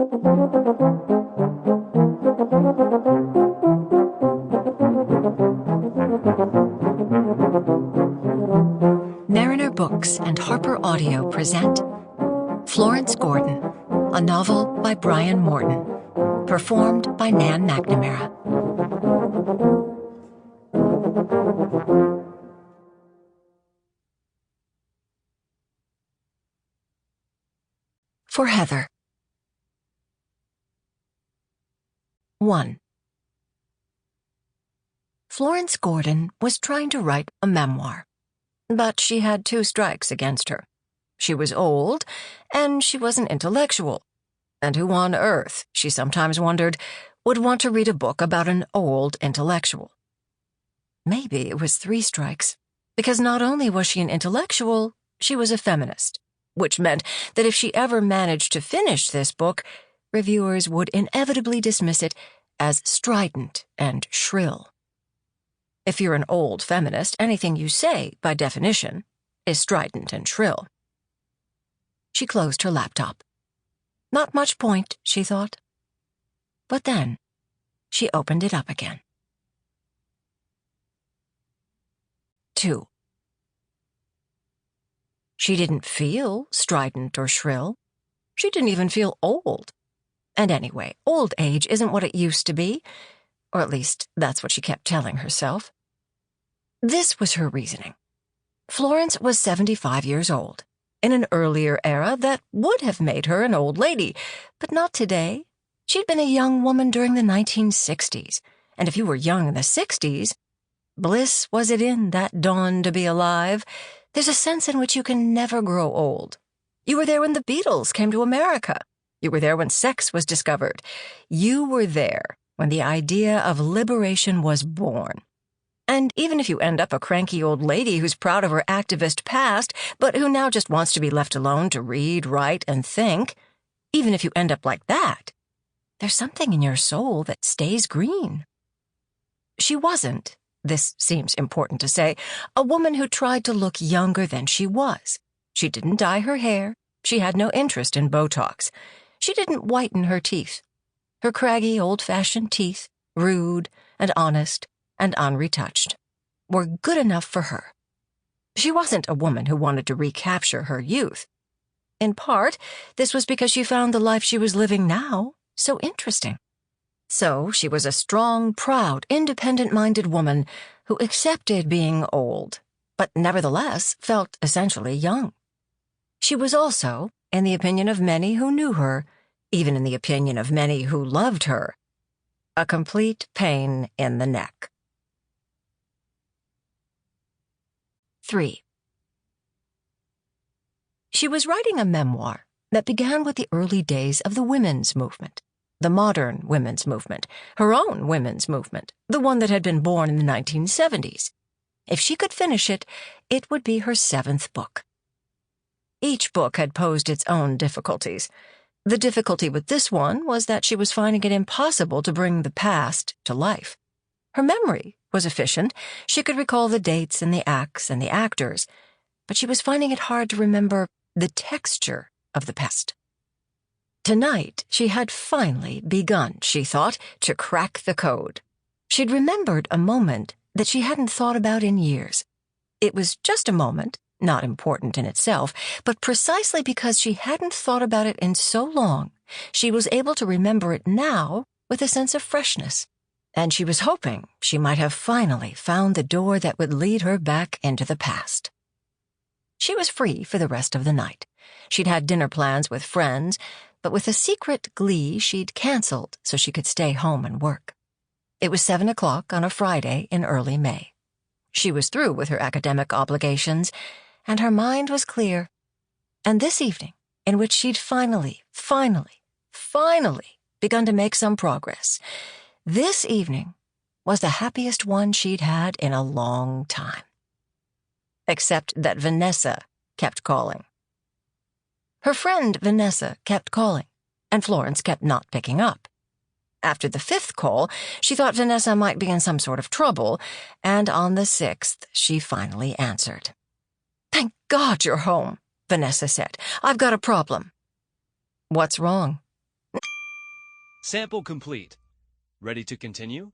Narrator Books and HarperAudio present Florence Gordon, a novel by Brian Morton, performed by Nan Mcnamara. For Heather. 1. Florence Gordon was trying to write a memoir, but she had 2 strikes against her. She was old, and she was an intellectual. And who on earth, she sometimes wondered, would want to read a book about an old intellectual? Maybe it was 3 strikes, because not only was she an intellectual, she was a feminist, which meant that if she ever managed to finish this book, reviewers would inevitably dismiss it as strident and shrill. If you're an old feminist, anything you say, by definition, is strident and shrill. She closed her laptop. Not much point, she thought. But then, she opened it up again. 2. She didn't feel strident or shrill. She didn't even feel old. And anyway, old age isn't what it used to be, or at least that's what she kept telling herself. This was her reasoning. Florence was 75 years old, in an earlier era that would have made her an old lady, but not today. She'd been a young woman during the 1960s, and if you were young in the 60s, bliss was it in that dawn to be alive. There's a sense in which you can never grow old. You were there when the Beatles came to America. You were there when sex was discovered. You were there when the idea of liberation was born. And even if you end up a cranky old lady who's proud of her activist past, but who now just wants to be left alone to read, write, and think, even if you end up like that, there's something in your soul that stays green. She wasn't, this seems important to say, a woman who tried to look younger than she was. She didn't dye her hair. She had no interest in Botox. She didn't whiten her teeth. Her craggy, old-fashioned teeth, rude and honest and unretouched, were good enough for her. She wasn't a woman who wanted to recapture her youth. In part, this was because she found the life she was living now so interesting. So she was a strong, proud, independent-minded woman who accepted being old, but nevertheless felt essentially young. She was also, in the opinion of many who knew her, even in the opinion of many who loved her, a complete pain in the neck. 3. She was writing a memoir that began with the early days of the women's movement, the modern women's movement, her own women's movement, the one that had been born in the 1970s. If she could finish it, it would be her 7th book. Each book had posed its own difficulties. The difficulty with this one was that she was finding it impossible to bring the past to life. Her memory was efficient. She could recall the dates and the acts and the actors, but she was finding it hard to remember the texture of the past. Tonight, she had finally begun, she thought, to crack the code. She'd remembered a moment that she hadn't thought about in years. It was just a moment, not important in itself, but precisely because she hadn't thought about it in so long, she was able to remember it now with a sense of freshness. And she was hoping she might have finally found the door that would lead her back into the past. She was free for the rest of the night. She'd had dinner plans with friends, but with a secret glee she'd canceled so she could stay home and work. It was 7 o'clock on a Friday in early May. She was through with her academic obligations, and her mind was clear. And this evening, in which she'd finally begun to make some progress, this evening was the happiest one she'd had in a long time. Except that Vanessa kept calling. Her friend Vanessa kept calling, and Florence kept not picking up. After the 5th call, she thought Vanessa might be in some sort of trouble, and on the 6th, she finally answered. "Thank God you're home," Vanessa said. "I've got a problem." "What's wrong?" Sample complete. Ready to continue?